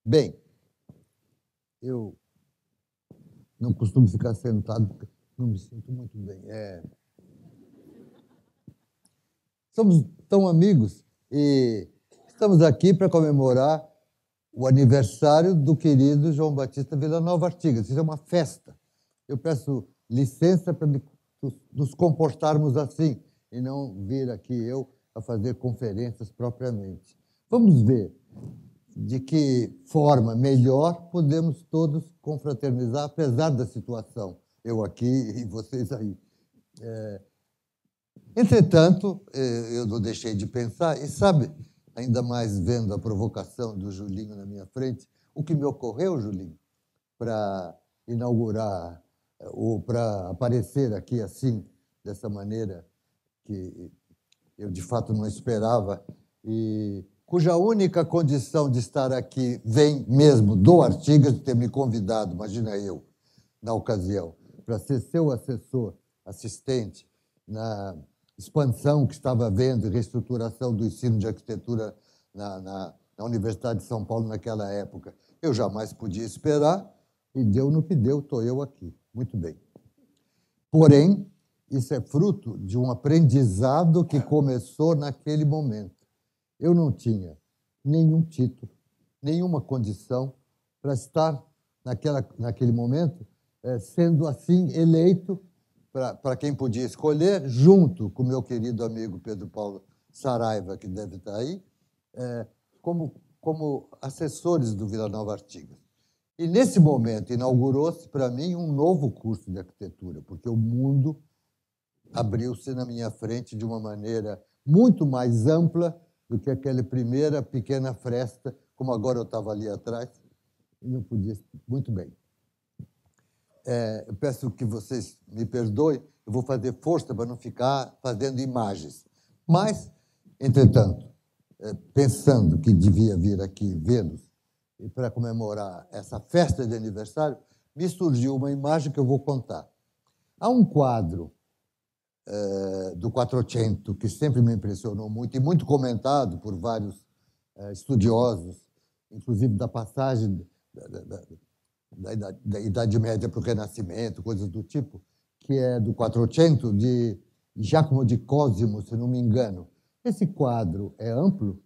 Bem, eu não costumo ficar sentado, porque não me sinto muito bem. Somos tão amigos e estamos aqui para comemorar o aniversário do querido João Batista Villanova Artigas. Isso é uma festa. Eu peço licença para nos comportarmos assim e não vir aqui eu a fazer conferências propriamente. Vamos ver de que forma melhor podemos todos confraternizar, apesar da situação, eu aqui e vocês aí. Entretanto, eu não deixei de pensar, e sabe, ainda mais vendo a provocação do Julinho na minha frente, o que me ocorreu, Julinho, para inaugurar ou para aparecer aqui assim, dessa maneira, que eu de fato não esperava, e cuja única condição de estar aqui vem mesmo do Artigas, de ter me convidado, imagina eu, na ocasião, para ser seu assessor, assistente, na expansão que estava havendo e reestruturação do ensino de arquitetura na Universidade de São Paulo naquela época. Eu jamais podia esperar, e deu no que deu, estou eu aqui. Muito bem. Porém, isso é fruto de um aprendizado que começou naquele momento. Eu não tinha nenhum título, nenhuma condição para estar naquele momento sendo assim eleito para quem podia escolher, junto com o meu querido amigo Pedro Paulo Saraiva, que deve estar aí, como assessores do Villanova Artigas. E, nesse momento, inaugurou-se, para mim, um novo curso de arquitetura, porque o mundo abriu-se na minha frente de uma maneira muito mais ampla do que aquela primeira pequena fresta, como agora eu estava ali atrás, e não podia... Muito bem. Eu peço que vocês me perdoem, eu vou fazer força para não ficar fazendo imagens. Mas, entretanto, pensando que devia vir aqui vê-los e para comemorar essa festa de aniversário, me surgiu uma imagem que eu vou contar. Há um quadro do Quattrocento que sempre me impressionou muito e muito comentado por vários estudiosos, inclusive da passagem da Idade Média para o Renascimento, coisas do tipo, que é do Quattrocento, de Giacomo di Cosimo, se não me engano. Esse quadro é amplo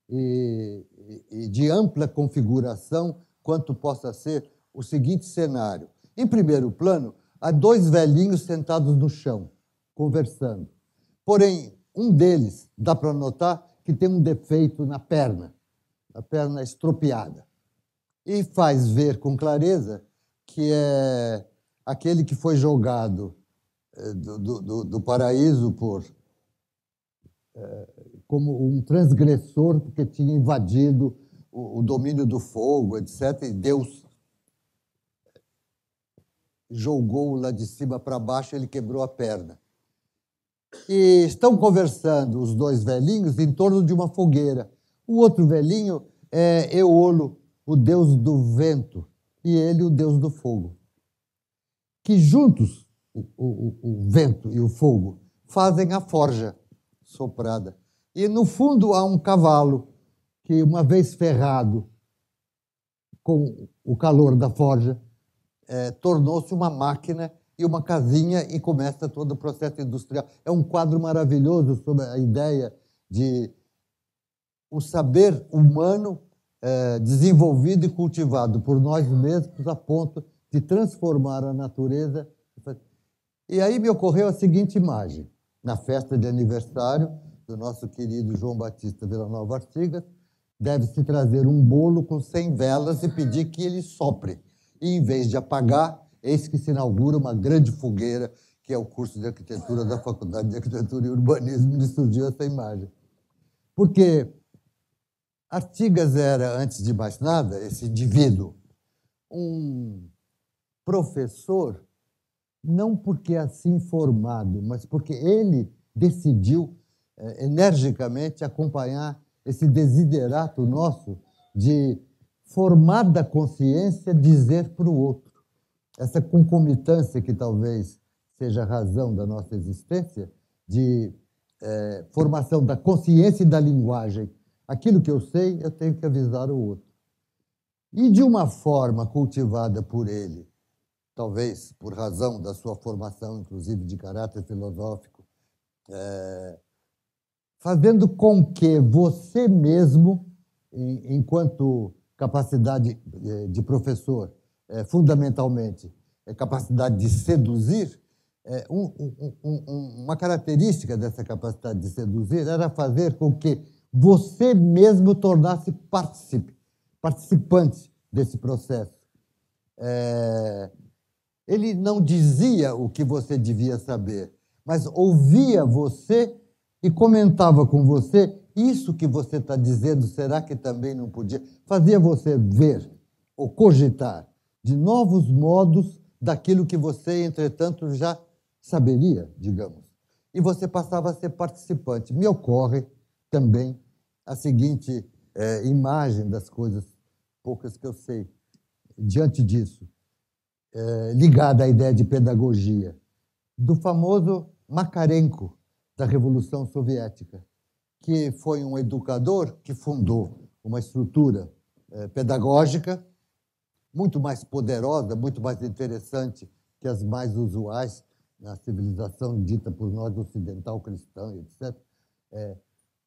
e de ampla configuração, quanto possa ser o seguinte cenário. Em primeiro plano, há dois velhinhos sentados no chão, conversando. Porém, um deles, dá para notar que tem um defeito na perna, a perna estropiada. E faz ver com clareza que é aquele que foi jogado do paraíso como um transgressor, porque tinha invadido o domínio do fogo, etc., e Deus jogou-o lá de cima para baixo e ele quebrou a perna. E estão conversando os dois velhinhos em torno de uma fogueira. O outro velhinho é Eolo, o deus do vento, e ele o deus do fogo. Que juntos, o vento e o fogo, fazem a forja soprada. E, no fundo, há um cavalo que, uma vez ferrado com o calor da forja, tornou-se uma máquina e uma casinha e começa todo o processo industrial. É um quadro maravilhoso sobre a ideia de o saber humano desenvolvido e cultivado por nós mesmos a ponto de transformar a natureza. E aí me ocorreu a seguinte imagem. Na festa de aniversário do nosso querido João Batista Villanova Artigas, deve-se trazer um bolo com 100 velas e pedir que ele sopre. E, em vez de apagar, eis que se inaugura uma grande fogueira, que é o curso de arquitetura da Faculdade de Arquitetura e Urbanismo, onde surgiu essa imagem. Porque Artigas era, antes de mais nada, esse indivíduo, um professor, não porque assim formado, mas porque ele decidiu energicamente acompanhar esse desiderato nosso de, formada consciência, dizer para o outro. Essa concomitância que talvez seja a razão da nossa existência, de formação da consciência e da linguagem. Aquilo que eu sei, eu tenho que avisar o outro. E de uma forma cultivada por ele, talvez por razão da sua formação, inclusive de caráter filosófico, fazendo com que você mesmo, enquanto capacidade de professor, fundamentalmente, capacidade de seduzir, uma característica dessa capacidade de seduzir era fazer com que você mesmo tornasse participante desse processo. Ele não dizia o que você devia saber, mas ouvia você e comentava com você: isso que você está dizendo, será que também não podia? Fazia você ver ou cogitar de novos modos daquilo que você, entretanto, já saberia, digamos. E você passava a ser participante. Me ocorre também a seguinte imagem das coisas poucas que eu sei diante disso, ligada à ideia de pedagogia, do famoso Makarenko, da Revolução Soviética, que foi um educador que fundou uma estrutura pedagógica muito mais poderosa, muito mais interessante que as mais usuais na civilização dita por nós ocidental cristã, etc.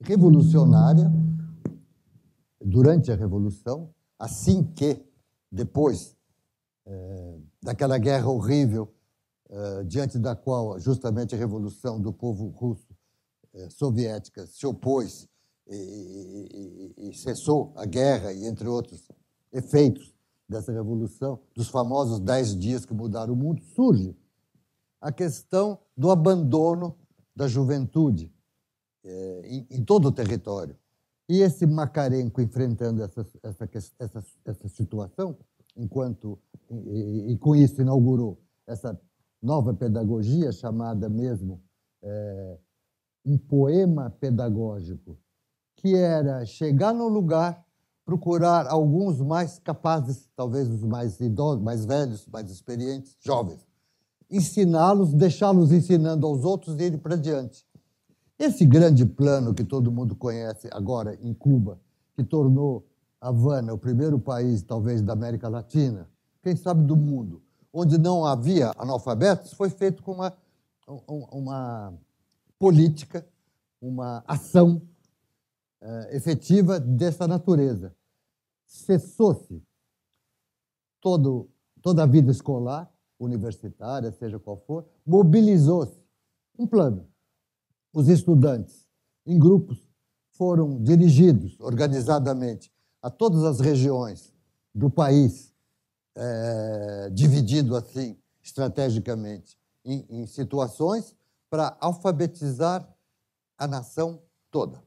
Revolucionária, durante a Revolução, assim que, depois daquela guerra horrível, diante da qual justamente a revolução do povo russo soviética se opôs e cessou a guerra, e entre outros efeitos dessa revolução, dos famosos 10 dias que mudaram o mundo, surge a questão do abandono da juventude em todo o território. E esse Makarenko, enfrentando essa situação, e com isso inaugurou essa nova pedagogia, chamada mesmo um poema pedagógico, que era chegar no lugar, procurar alguns mais capazes, talvez os mais idosos, mais velhos, mais experientes, jovens, ensiná-los, deixá-los ensinando aos outros e ir para diante. Esse grande plano que todo mundo conhece agora em Cuba, que tornou Havana o primeiro país, talvez, da América Latina, quem sabe do mundo, onde não havia analfabetos, foi feito com uma política, uma ação efetiva dessa natureza. Cessou-se toda a vida escolar, universitária, seja qual for, mobilizou-se um plano. Os estudantes, em grupos, foram dirigidos organizadamente a todas as regiões do país, dividido assim, estrategicamente, em situações para alfabetizar a nação toda.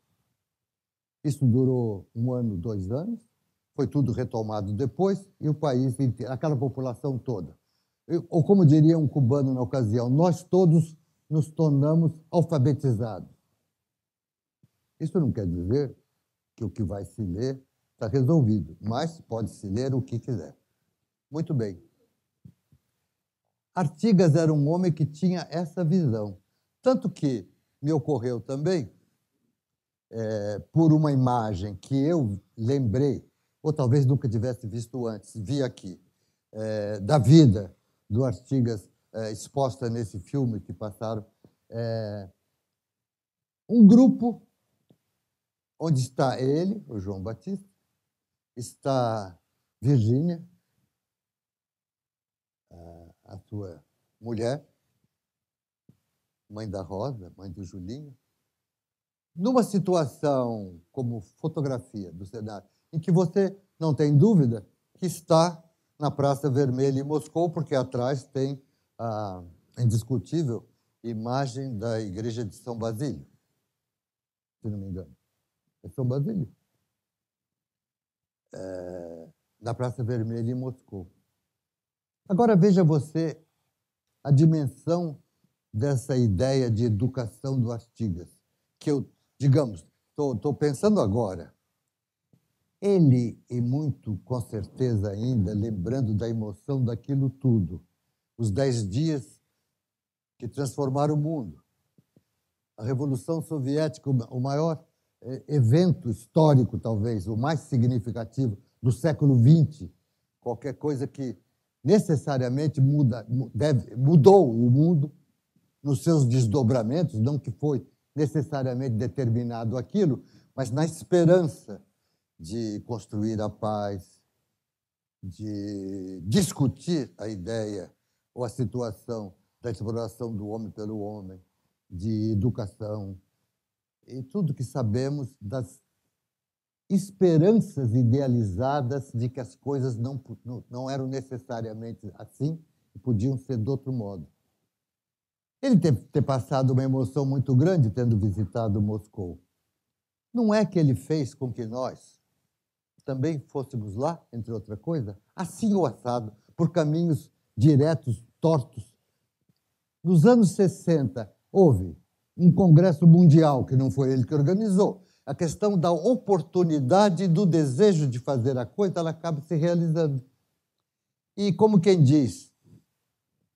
Isso durou 1 ano, 2 anos, foi tudo retomado depois, e o país inteiro, aquela população toda. Ou como diria um cubano na ocasião, nós todos nos tornamos alfabetizados. Isso não quer dizer que o que vai se ler está resolvido, mas pode-se ler o que quiser. Muito bem. Artigas era um homem que tinha essa visão. Tanto que me ocorreu também, por uma imagem que eu lembrei, ou talvez nunca tivesse visto antes, vi aqui, da vida do Artigas exposta nesse filme que passaram, um grupo onde está ele, o João Batista, está Virgínia, a sua mulher, mãe da Rosa, mãe do Julinho, numa situação como fotografia do cenário, em que você não tem dúvida que está na Praça Vermelha em Moscou, porque atrás tem a indiscutível imagem da igreja de São Basílio, se não me engano. É São Basílio. Na Praça Vermelha em Moscou. Agora veja você a dimensão dessa ideia de educação do Artigas, que eu, digamos, estou pensando agora. Ele, e muito com certeza ainda, lembrando da emoção daquilo tudo, os 10 dias que transformaram o mundo, a Revolução Soviética, o maior evento histórico, talvez, o mais significativo do século XX, qualquer coisa que necessariamente mudou o mundo nos seus desdobramentos, não que foi necessariamente determinado aquilo, mas na esperança de construir a paz, de discutir a ideia ou a situação da exploração do homem pelo homem, de educação, e tudo que sabemos das esperanças idealizadas de que as coisas não eram necessariamente assim e podiam ser de outro modo. Ele deve ter passado uma emoção muito grande tendo visitado Moscou. Não é que ele fez com que nós também fôssemos lá, entre outra coisa, assim ou assado, por caminhos diretos, tortos. Nos anos 60, houve um congresso mundial, que não foi ele que organizou. A questão da oportunidade e do desejo de fazer a coisa, ela acaba se realizando. E como quem diz,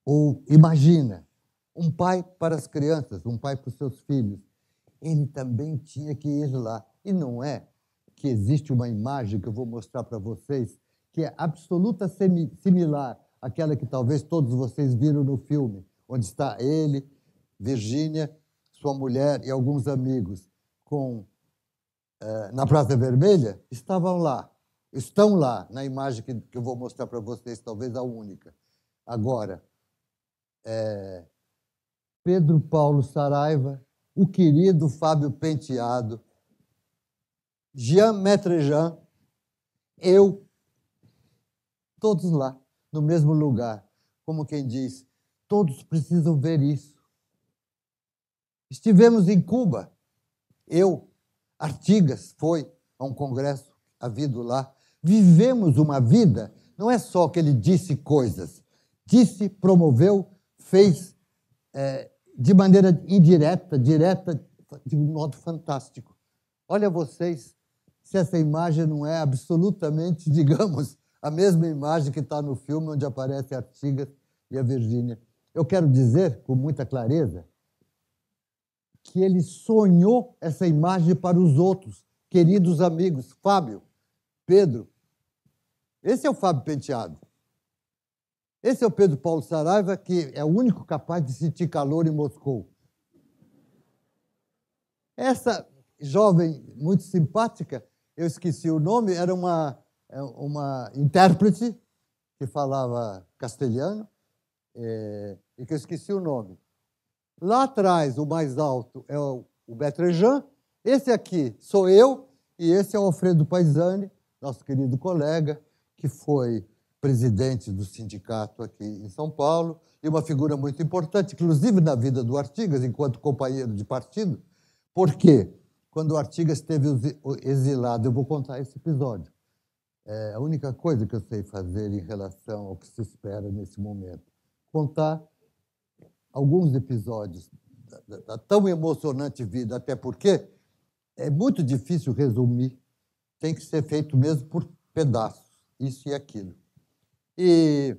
ou imagina, um pai para as crianças, um pai para os seus filhos, ele também tinha que ir lá. E não é que existe uma imagem que eu vou mostrar para vocês, que é absoluta similar àquela que talvez todos vocês viram no filme, onde está ele, Virgínia, sua mulher e alguns amigos na Praça Vermelha, estavam lá, estão lá, na imagem que eu vou mostrar para vocês, talvez a única. Agora, Pedro Paulo Saraiva, o querido Fábio Penteado, Jean Metrejean, eu, todos lá, no mesmo lugar. Como quem diz, todos precisam ver isso. Estivemos em Cuba, Artigas foi a um congresso havido lá, vivemos uma vida, não é só que ele disse coisas, disse, promoveu, fez de maneira indireta, direta, de um modo fantástico. Olha vocês, se essa imagem não é absolutamente, digamos, a mesma imagem que está no filme onde aparece Artigas e a Virgínia. Eu quero dizer, com muita clareza, que ele sonhou essa imagem para os outros, queridos amigos, Fábio, Pedro. Esse é o Fábio Penteado. Esse é o Pedro Paulo Saraiva, que é o único capaz de sentir calor em Moscou. Essa jovem muito simpática, eu esqueci o nome, era uma intérprete que falava castelhano, e que eu esqueci o nome. Lá atrás, o mais alto é o Metrejean, esse aqui sou eu, e esse é o Alfredo Paisani, nosso querido colega, que foi presidente do sindicato aqui em São Paulo, e uma figura muito importante, inclusive na vida do Artigas, enquanto companheiro de partido, porque quando o Artigas esteve exilado, eu vou contar esse episódio, é a única coisa que eu sei fazer em relação ao que se espera nesse momento, contar alguns episódios da tão emocionante vida, até porque é muito difícil resumir, tem que ser feito mesmo por pedaços, isso e aquilo. E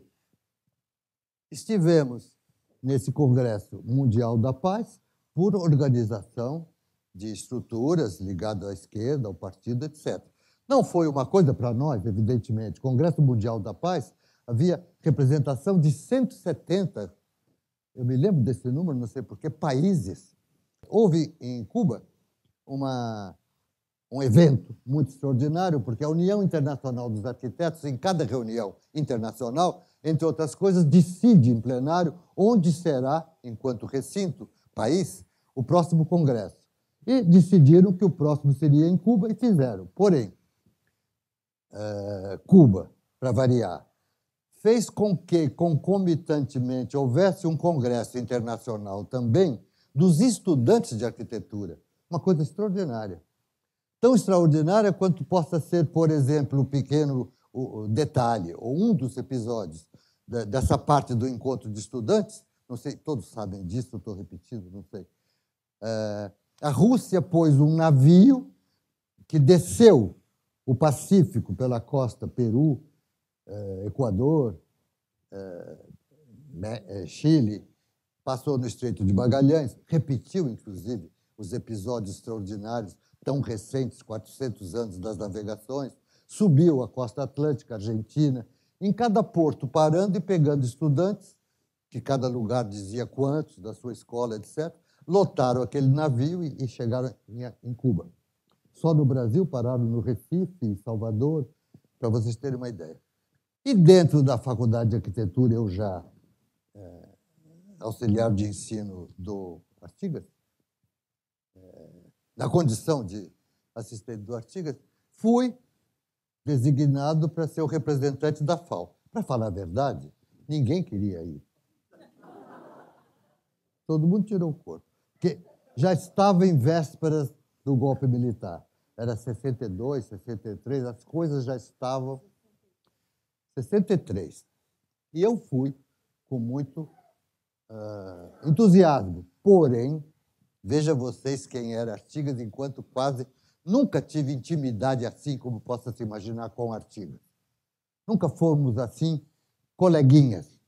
estivemos nesse Congresso Mundial da Paz por organização de estruturas ligadas à esquerda, ao partido, etc. Não foi uma coisa para nós, evidentemente. Congresso Mundial da Paz, havia representação de 170, eu me lembro desse número, não sei porquê, países. Houve em Cuba um evento muito extraordinário, porque a União Internacional dos Arquitetos, em cada reunião internacional, entre outras coisas, decide em plenário onde será, enquanto recinto, país, o próximo congresso. E decidiram que o próximo seria em Cuba e fizeram. Porém, Cuba, para variar, fez com que, concomitantemente, houvesse um congresso internacional também dos estudantes de arquitetura. Uma coisa extraordinária. Tão extraordinária quanto possa ser, por exemplo, o pequeno detalhe, ou um dos episódios dessa parte do encontro de estudantes, não sei, todos sabem disso, estou repetindo, não sei. A Rússia pôs um navio que desceu o Pacífico pela costa Peru, Equador, Chile, passou no Estreito de Magalhães, repetiu, inclusive, os episódios extraordinários tão recentes, 400 anos das navegações, subiu a costa atlântica, Argentina, em cada porto, parando e pegando estudantes, que cada lugar dizia quantos, da sua escola, etc., lotaram aquele navio e chegaram em Cuba. Só no Brasil pararam no Recife, em Salvador, para vocês terem uma ideia. E dentro da Faculdade de Arquitetura, eu já auxiliar de ensino do Artigas, na condição de assistente do Artigas, fui designado para ser o representante da FAO. Para falar a verdade, ninguém queria ir. Todo mundo tirou o corpo. Porque já estava em vésperas do golpe militar. Era 62, 63, as coisas já estavam... 63. E eu fui com muito entusiasmo. Porém, veja vocês quem era Artigas, enquanto quase nunca tive intimidade assim, como possa se imaginar, com Artigas. Nunca fomos assim, coleguinhas.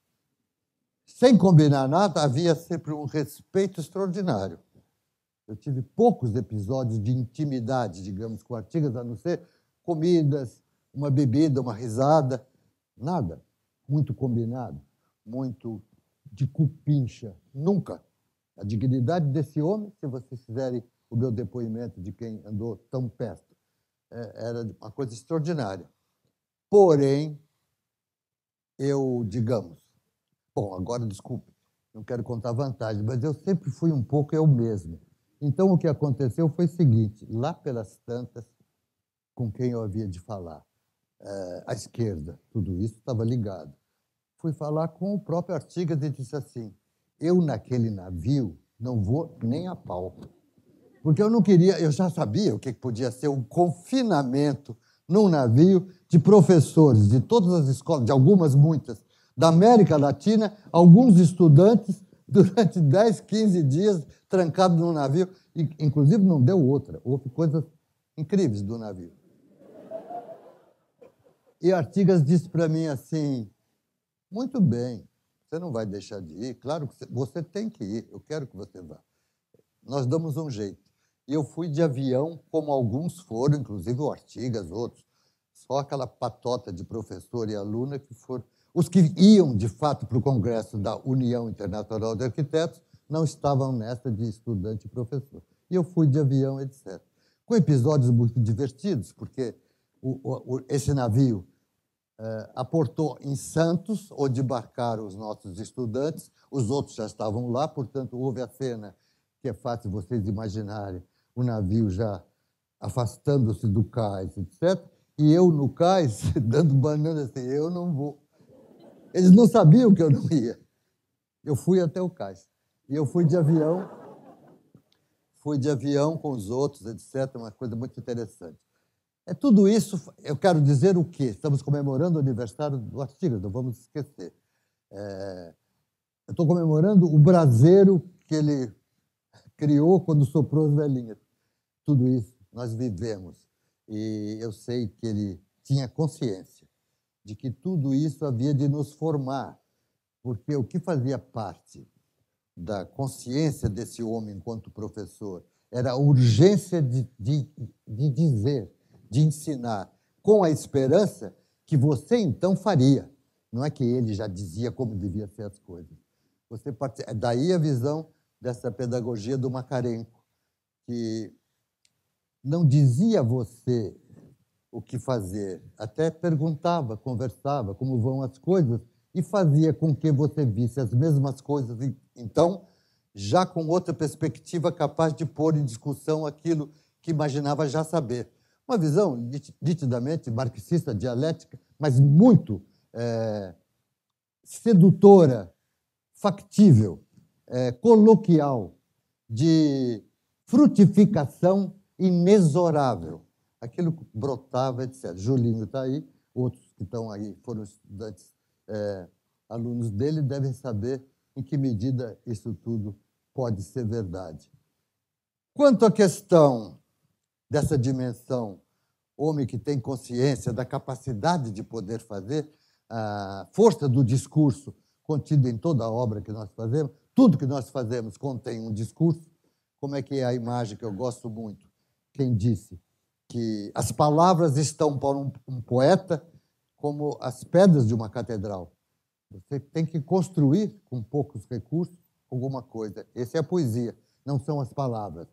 Sem combinar nada, havia sempre um respeito extraordinário. Eu tive poucos episódios de intimidade, digamos, com Artigas, a não ser comidas, uma bebida, uma risada, nada. Muito combinado, muito de cupincha. Nunca. A dignidade desse homem, se vocês fizerem o meu depoimento de quem andou tão perto, era uma coisa extraordinária. Porém, eu, digamos... Bom, agora, desculpe, não quero contar vantagem, mas eu sempre fui um pouco eu mesmo. Então, o que aconteceu foi o seguinte, lá pelas tantas, com quem eu havia de falar, à esquerda, tudo isso estava ligado. Fui falar com o próprio Artigas e disse assim, eu naquele navio não vou nem a pau. Porque eu não queria, eu já sabia o que podia ser um confinamento num navio de professores de todas as escolas, de algumas, muitas, da América Latina, alguns estudantes, durante 10, 15 dias, trancados num navio, e, inclusive não deu outra, houve coisas incríveis do navio. E Artigas disse para mim assim, muito bem, você não vai deixar de ir, claro que você tem que ir, eu quero que você vá. Nós damos um jeito. E eu fui de avião, como alguns foram, inclusive o Artigas, outros, só aquela patota de professor e aluna que foram. Os que iam, de fato, para o Congresso da União Internacional de Arquitetos não estavam nessa de estudante e professor. E eu fui de avião, etc. Com episódios muito divertidos, porque esse navio aportou em Santos, onde embarcaram os nossos estudantes, os outros já estavam lá, portanto, houve a cena, que é fácil vocês imaginarem, o navio já afastando-se do cais, etc., e eu no cais, dando banana assim, eu não vou. Eles não sabiam que eu não ia. Eu fui até o cais. E eu fui de avião com os outros, etc., uma coisa muito interessante. Tudo isso, eu quero dizer o quê? Estamos comemorando o aniversário do Artigas, não vamos esquecer. Eu estou comemorando o braseiro que ele criou quando soprou as velhinhas. Tudo isso nós vivemos. E eu sei que ele tinha consciência de que tudo isso havia de nos formar, porque o que fazia parte da consciência desse homem enquanto professor era a urgência de dizer, de ensinar, com a esperança que você então faria. Não é que ele já dizia como deviam ser as coisas. Daí a visão dessa pedagogia do Macarenco, que não dizia a você o que fazer, até perguntava, conversava como vão as coisas e fazia com que você visse as mesmas coisas, então, já com outra perspectiva capaz de pôr em discussão aquilo que imaginava já saber. Uma visão nitidamente marxista, dialética, mas muito sedutora, factível, coloquial, de frutificação inexorável. Aquilo brotava, etc. Julinho está aí, outros que estão aí foram estudantes, alunos dele, devem saber em que medida isso tudo pode ser verdade. Quanto à questão dessa dimensão, homem que tem consciência da capacidade de poder fazer, a força do discurso contido em toda a obra que nós fazemos, tudo que nós fazemos contém um discurso. Como é que é a imagem que eu gosto muito? Quem disse que as palavras estão para um poeta como as pedras de uma catedral. Você tem que construir, com poucos recursos, alguma coisa. Essa é a poesia, não são as palavras.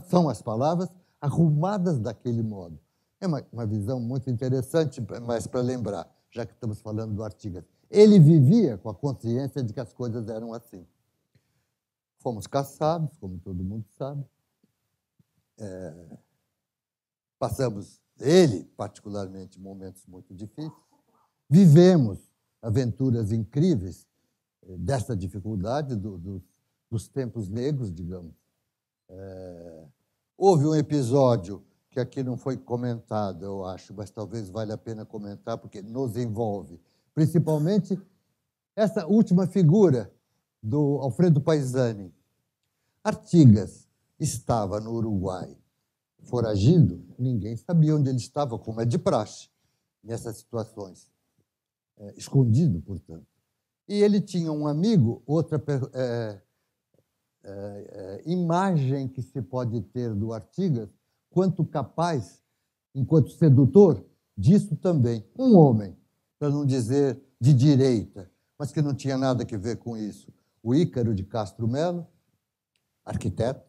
São as palavras arrumadas daquele modo. É uma visão muito interessante, mas para lembrar, já que estamos falando do Artigas. Ele vivia com a consciência de que as coisas eram assim. Fomos caçados, como todo mundo sabe. Passamos, ele particularmente, momentos muito difíceis. Vivemos aventuras incríveis dessa dificuldade dos tempos negros, digamos. Houve um episódio que aqui não foi comentado, eu acho, mas talvez valha a pena comentar, porque nos envolve. Principalmente essa última figura do Alfredo Paisani. Artigas estava no Uruguai foragido, ninguém sabia onde ele estava, como é de praxe nessas situações. Escondido, portanto. E ele tinha um amigo, outra imagem que se pode ter do Artigas, quanto capaz, enquanto sedutor, disso também. Um homem, para não dizer de direita, mas que não tinha nada a ver com isso. O Ícaro de Castro Melo, arquiteto,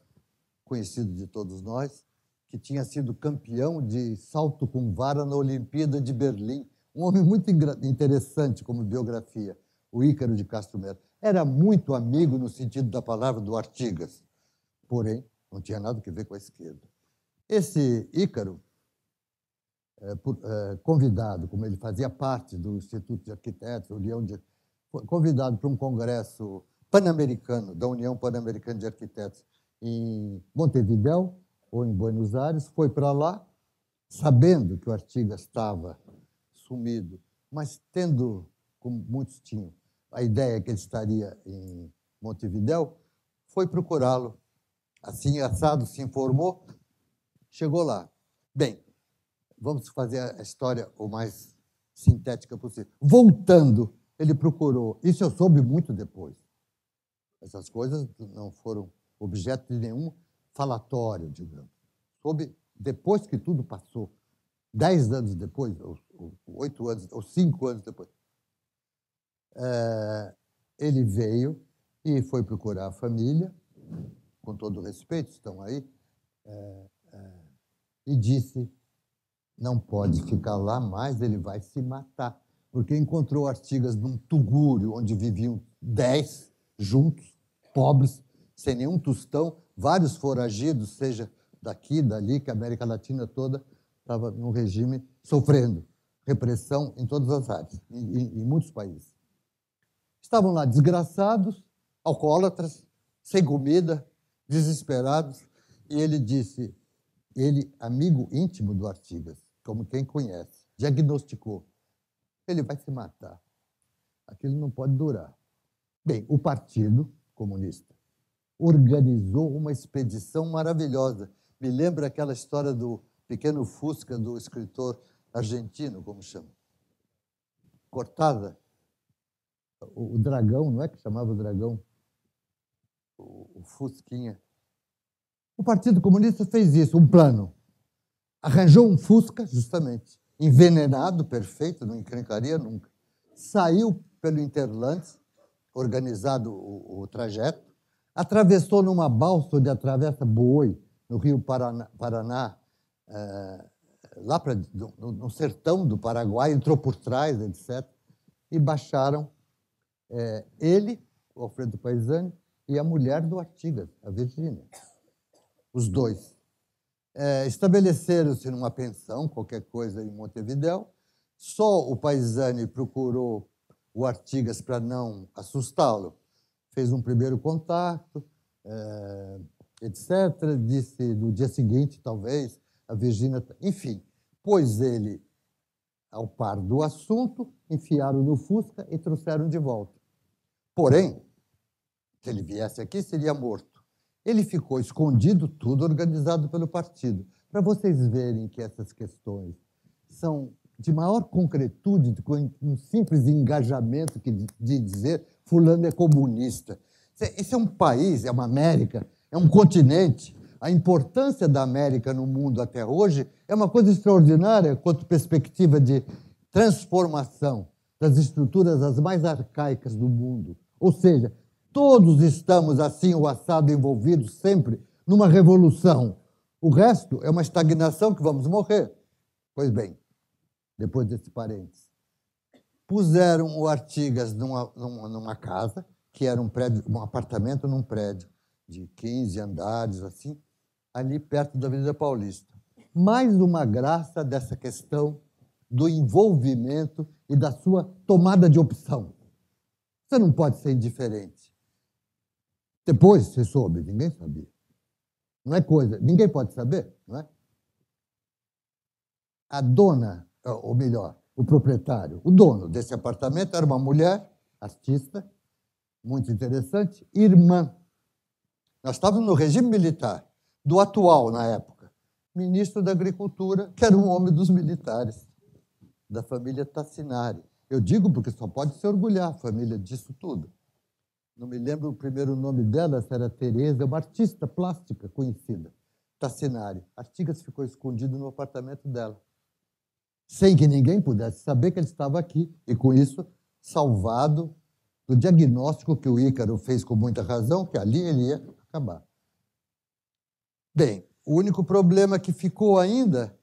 conhecido de todos nós, que tinha sido campeão de salto com vara na Olimpíada de Berlim. Um homem muito interessante como biografia, o Ícaro de Castro Melo. Era muito amigo, no sentido da palavra, do Artigas, porém, não tinha nada a ver com a esquerda. Esse Ícaro, convidado, como ele fazia parte do Instituto de Arquitetos, foi convidado para um congresso pan-americano, da União Pan-Americana de Arquitetos, em Montevidéu, ou em Buenos Aires, foi para lá, sabendo que o Artigas estava sumido, mas tendo, como muitos tinham, a ideia que ele estaria em Montevidéu, foi procurá-lo. Assim, assado, se informou, chegou lá. Bem, vamos fazer a história o mais sintética possível. Voltando, ele procurou. Isso eu soube muito depois. Essas coisas não foram objeto de nenhum falatório, digamos. Soube depois que tudo passou, 10 anos depois, ou 8 anos, ou 5 anos depois. Ele veio e foi procurar a família, com todo respeito, estão aí, e disse, não pode ficar lá mais, ele vai se matar, porque encontrou Artigas num tugúrio, onde viviam 10 juntos, pobres, sem nenhum tostão, vários foragidos, seja daqui, dali, que a América Latina toda estava num regime sofrendo repressão em todas as áreas, em muitos países. Estavam lá desgraçados, alcoólatras, sem comida, desesperados, e ele disse, ele, amigo íntimo do Artigas, como quem conhece, diagnosticou, ele vai se matar, aquilo não pode durar. Bem, o Partido Comunista organizou uma expedição maravilhosa. Me lembra aquela história do pequeno Fusca do escritor argentino, como chama? Cortada. O dragão, não é que chamava o dragão? O Fusquinha. O Partido Comunista fez isso, um plano. Arranjou um Fusca, justamente, envenenado, perfeito, não encrencaria nunca. Saiu pelo Interlands, organizado o trajeto, atravessou numa balsa onde atravessa Boi, no Rio Paraná, lá no sertão do Paraguai, entrou por trás, etc., e baixaram ele, o Alfredo Paisani, e a mulher do Artigas, a Virgínia. Os dois. Estabeleceram-se numa pensão, qualquer coisa, em Montevidéu. Só o Paisani procurou o Artigas para não assustá-lo. Fez um primeiro contato, etc. Disse no dia seguinte, talvez, a Virgínia... Enfim, pôs ele ao par do assunto, enfiaram no Fusca e trouxeram de volta. Porém, se ele viesse aqui, seria morto. Ele ficou escondido, tudo organizado pelo partido. Para vocês verem que essas questões são de maior concretude, com um simples engajamento de dizer fulano é comunista. Isso é um país, é uma América, é um continente. a importância da América no mundo até hoje é uma coisa extraordinária quanto perspectiva de transformação das estruturas as mais arcaicas do mundo. Ou seja, todos estamos, assim ou assado, envolvidos sempre numa revolução. O resto é uma estagnação que vamos morrer. Pois bem, depois desse parênteses, puseram o Artigas numa casa, que era um apartamento num prédio de 15 andares, assim, ali perto da Avenida Paulista. Mais uma graça dessa questão do envolvimento e da sua tomada de opção. Você não pode ser indiferente. Depois você soube, ninguém sabia. Não é coisa, ninguém pode saber, não é? A dona, ou melhor, o proprietário, o dono desse apartamento era uma mulher, artista, muito interessante, irmã. Nós estávamos no regime militar, do atual, na época, ministro da Agricultura, que era um homem dos militares, da família Tassinari. Eu digo porque só pode se orgulhar a família disso tudo. Não me lembro o primeiro nome dela, se era Tereza, uma artista plástica conhecida, Tassinari. Artigas ficou escondido no apartamento dela, sem que ninguém pudesse saber que ele estava aqui, e com isso salvado do diagnóstico que o Ícaro fez com muita razão, que ali ele ia acabar. Bem, o único problema que ficou ainda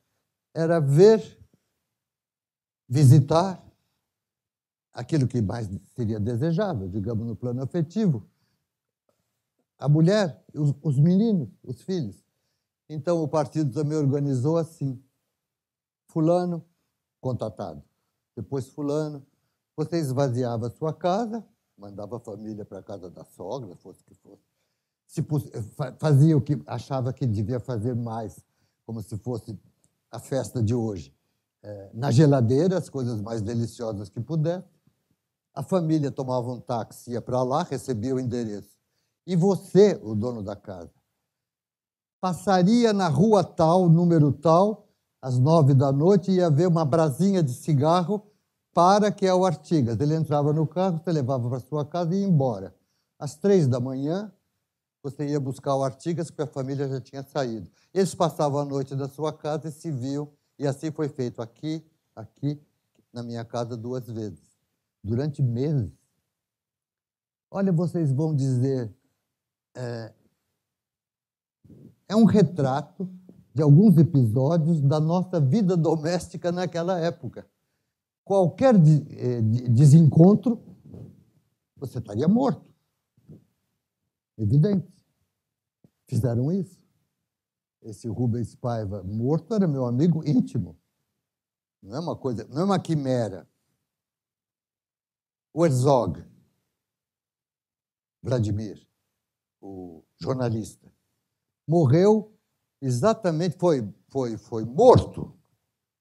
era visitar aquilo que mais seria desejável, digamos, no plano afetivo, a mulher, os meninos, os filhos. Então, o partido também organizou assim. Fulano, contatado. Depois fulano. Você esvaziava a sua casa, mandava a família para a casa da sogra, fosse o que fosse. Fazia o que achava que devia fazer mais, como se fosse a festa de hoje. Na geladeira, as coisas mais deliciosas que puder. A família tomava um táxi, ia para lá, recebia o endereço. E você, o dono da casa, passaria na rua tal, número tal, às 9 da noite, ia ver uma brasinha de cigarro para que é o Artigas. Ele entrava no carro, você levava para sua casa e ia embora. Às 3 da manhã, você ia buscar o Artigas, porque a família já tinha saído. Eles passavam a noite na sua casa e se viam, e assim foi feito aqui, na minha casa 2 vezes. Durante meses. Olha, vocês vão dizer, é um retrato de alguns episódios da nossa vida doméstica naquela época. Qualquer desencontro, você estaria morto. Evidente. Fizeram isso. Esse Rubens Paiva morto era meu amigo íntimo. Não é uma coisa, não é uma quimera. O Herzog, Vladimir, o jornalista, morreu exatamente, foi morto,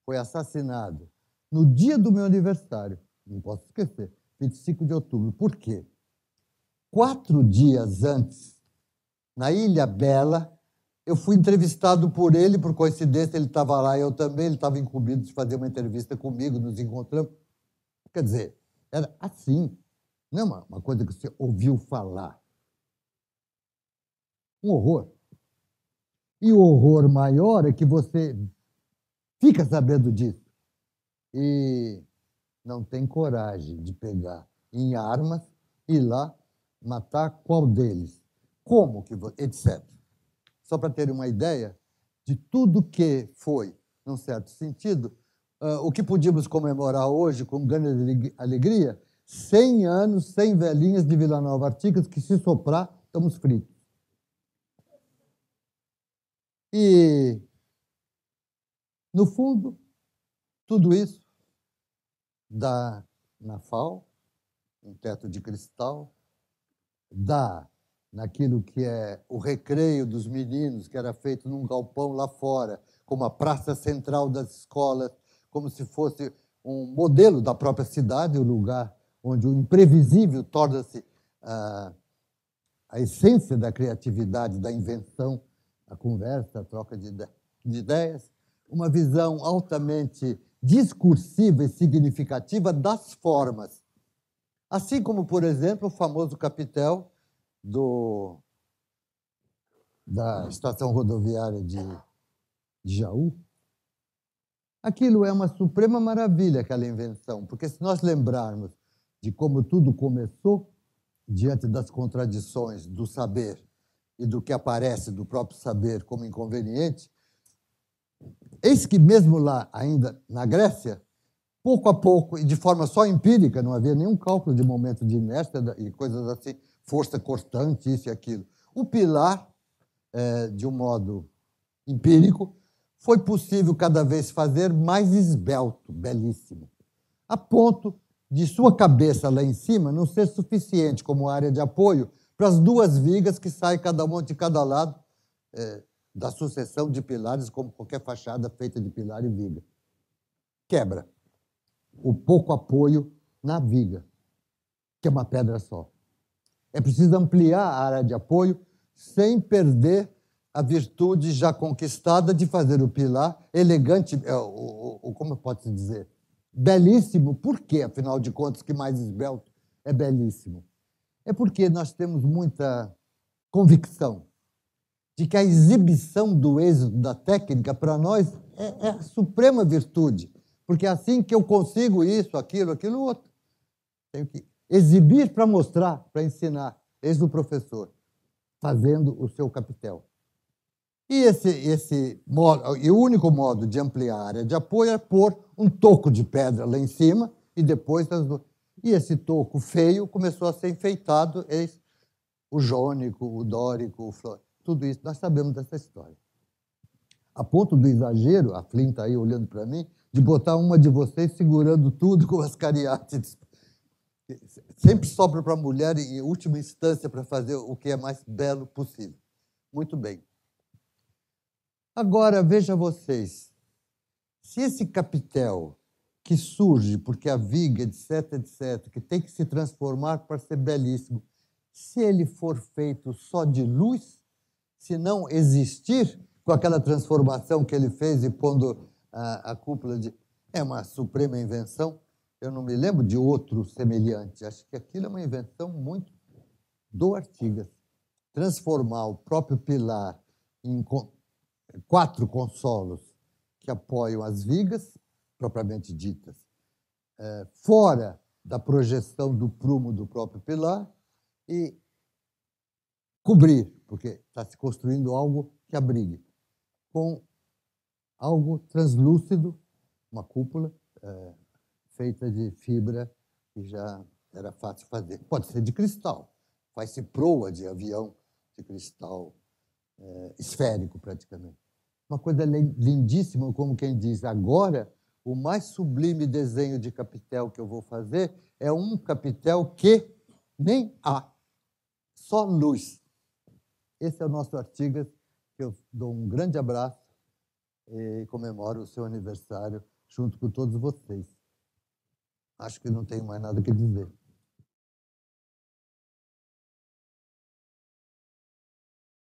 foi assassinado no dia do meu aniversário, não posso esquecer, 25 de outubro. Por quê? 4 dias antes, na Ilha Bela, eu fui entrevistado por ele, por coincidência ele estava lá, eu também, ele estava incumbido de fazer uma entrevista comigo, nos encontramos. Quer dizer, era assim, não é uma coisa que você ouviu falar. Um horror. E o horror maior é que você fica sabendo disso e não tem coragem de pegar em armas e ir lá matar qual deles. Como que você... etc. Só para ter uma ideia de tudo que foi, num certo sentido, o que podíamos comemorar hoje com grande alegria, 100 anos, 100 velhinhas de Vila Nova Artigas, que se soprar, estamos fritos. E, no fundo, tudo isso dá na FAO, um teto de cristal, dá naquilo que é o recreio dos meninos, que era feito num galpão lá fora, como a praça central das escolas, como se fosse um modelo da própria cidade, o lugar onde o imprevisível torna-se a essência da criatividade, da invenção, a conversa, a troca de ideias, uma visão altamente discursiva e significativa das formas. Assim como, por exemplo, o famoso capitel do da estação rodoviária de Jaú. Aquilo é uma suprema maravilha, aquela invenção, porque se nós lembrarmos de como tudo começou, diante das contradições do saber e do que aparece do próprio saber como inconveniente, eis que mesmo lá, ainda na Grécia, pouco a pouco, e de forma só empírica, não havia nenhum cálculo de momento de inércia e coisas assim, força cortante, isso e aquilo. O pilar, de um modo empírico, foi possível cada vez fazer mais esbelto, belíssimo, a ponto de sua cabeça lá em cima não ser suficiente como área de apoio para as duas vigas que saem cada uma de cada lado da sucessão de pilares, como qualquer fachada feita de pilar e viga. Quebra o pouco apoio na viga, que é uma pedra só. É preciso ampliar a área de apoio sem perder a virtude já conquistada de fazer o pilar elegante, como pode-se dizer, belíssimo. Por quê, afinal de contas, que mais esbelto é belíssimo? É porque nós temos muita convicção de que a exibição do êxito da técnica, para nós, é a suprema virtude. Porque é assim que eu consigo isso, aquilo outro. Tenho que exibir para mostrar, para ensinar. Eis o professor, fazendo o seu capitel. E o único modo de ampliar a área de apoio é pôr um toco de pedra lá em cima e depois E esse toco feio começou a ser enfeitado, eis o jônico, o dórico, o flórico. Tudo isso, nós sabemos dessa história. A ponto do exagero, a Flynn está aí olhando para mim, de botar uma de vocês segurando tudo com as cariátides. Sempre sobra para a mulher, em última instância, para fazer o que é mais belo possível. Muito bem. Agora, veja vocês, se esse capitel que surge porque a viga, etc., que tem que se transformar para ser belíssimo, se ele for feito só de luz, se não existir com aquela transformação que ele fez e pondo a cúpula de... É uma suprema invenção. Eu não me lembro de outro semelhante. Acho que aquilo é uma invenção muito do Artigas. Transformar o próprio pilar em 4 consolos que apoiam as vigas, propriamente ditas, fora da projeção do prumo do próprio pilar e cobrir, porque está se construindo algo que abrigue, com algo translúcido, uma cúpula feita de fibra que já era fácil fazer. Pode ser de cristal, faz-se proa de avião de cristal esférico, praticamente. Uma coisa lindíssima, como quem diz, agora, o mais sublime desenho de capitel que eu vou fazer é um capitel que nem há, só luz. Esse é o nosso Artigas, que eu dou um grande abraço e comemoro o seu aniversário junto com todos vocês. Acho que não tenho mais nada que dizer.